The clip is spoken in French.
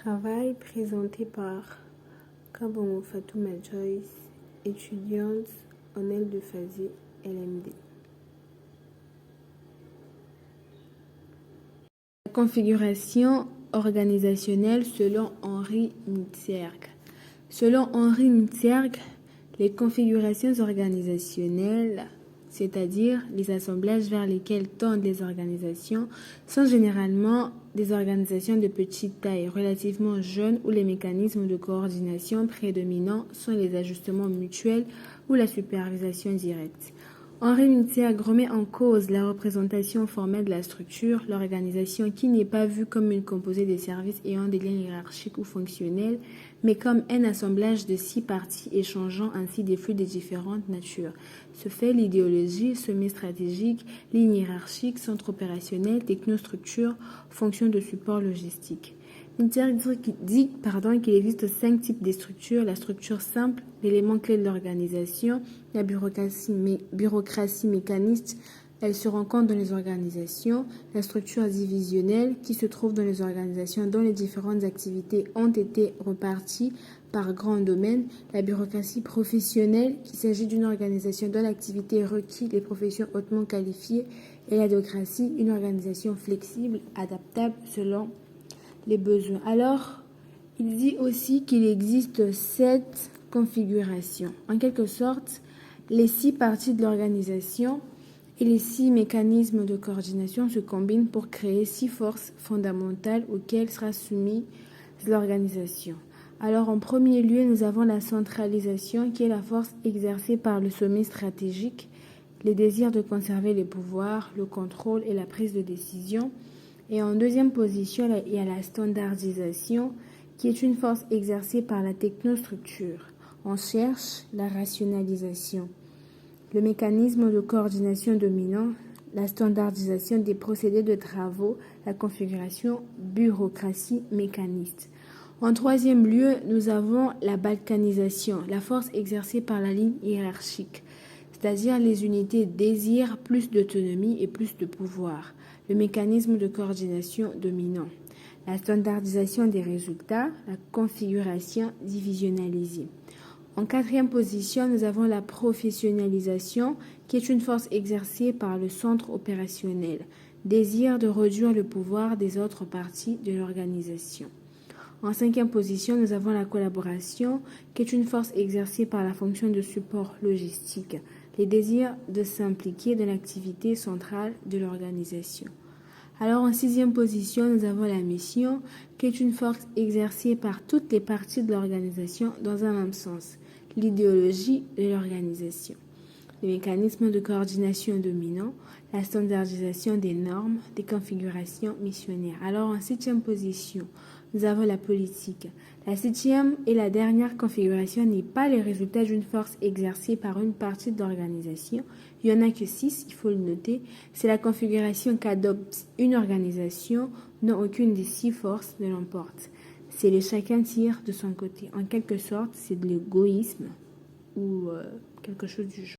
Travail présenté par Kabongo Fatouma Joyce, étudiante en L de Fazé, LMD. La configuration organisationnelle selon Henri Nitzerg. Selon Henri Nitzerg, les configurations organisationnelles, c'est-à-dire les assemblages vers lesquels tendent les organisations, sont généralement des organisations de petite taille, relativement jeunes, où les mécanismes de coordination prédominants sont les ajustements mutuels ou la supervision directe. Henri Nitzerg remet en cause la représentation formelle de la structure, l'organisation qui n'est pas vue comme une composée des services ayant des liens hiérarchiques ou fonctionnels, mais comme un assemblage de 6 parties échangeant ainsi des flux de différentes natures. Ce fait l'idéologie, sommet stratégique, ligne hiérarchique, centre opérationnel, technostructure, fonction de support logistique. Nitzerg dit qu'il existe 5 types de structures. La structure simple, l'élément clé de l'organisation, la bureaucratie mécaniste, elle se rencontre dans les organisations. La structure divisionnelle, qui se trouve dans les organisations dont les différentes activités ont été reparties par grands domaines. La bureaucratie professionnelle, qu'il s'agit d'une organisation dont l'activité requiert les professions hautement qualifiées. Et la déocratie, une organisation flexible, adaptable selon les besoins. Alors, il dit aussi qu'il existe 7 configurations. En quelque sorte, les 6 parties de l'organisation et les 6 mécanismes de coordination se combinent pour créer 6 forces fondamentales auxquelles sera soumise l'organisation. Alors, en premier lieu, nous avons la centralisation, qui est la force exercée par le sommet stratégique, les désirs de conserver les pouvoirs, le contrôle et la prise de décision. Et en deuxième position, il y a la standardisation, qui est une force exercée par la technostructure. On cherche la rationalisation. Le mécanisme de coordination dominant, la standardisation des procédés de travaux, la configuration bureaucratie mécaniste. En troisième lieu, nous avons la balkanisation, la force exercée par la ligne hiérarchique, c'est-à-dire les unités désirent plus d'autonomie et plus de pouvoir. Le mécanisme de coordination dominant, la standardisation des résultats, la configuration divisionnalisée. En quatrième position, nous avons la professionnalisation, qui est une force exercée par le centre opérationnel, désir de réduire le pouvoir des autres parties de l'organisation. En cinquième position, nous avons la collaboration, qui est une force exercée par la fonction de support logistique, les désirs de s'impliquer dans l'activité centrale de l'organisation. Alors en sixième position, nous avons la mission, qui est une force exercée par toutes les parties de l'organisation dans un même sens, l'idéologie de l'organisation. Les mécanismes de coordination dominants, la standardisation des normes, des configurations missionnaires. Alors en septième position, nous avons la politique. La septième et la dernière configuration n'est pas le résultat d'une force exercée par une partie de l'organisation. Il n'y en a que 6, il faut le noter. C'est la configuration qu'adopte une organisation dont aucune des 6 forces ne l'emporte. C'est le chacun tire de son côté. En quelque sorte, c'est de l'égoïsme ou quelque chose du genre.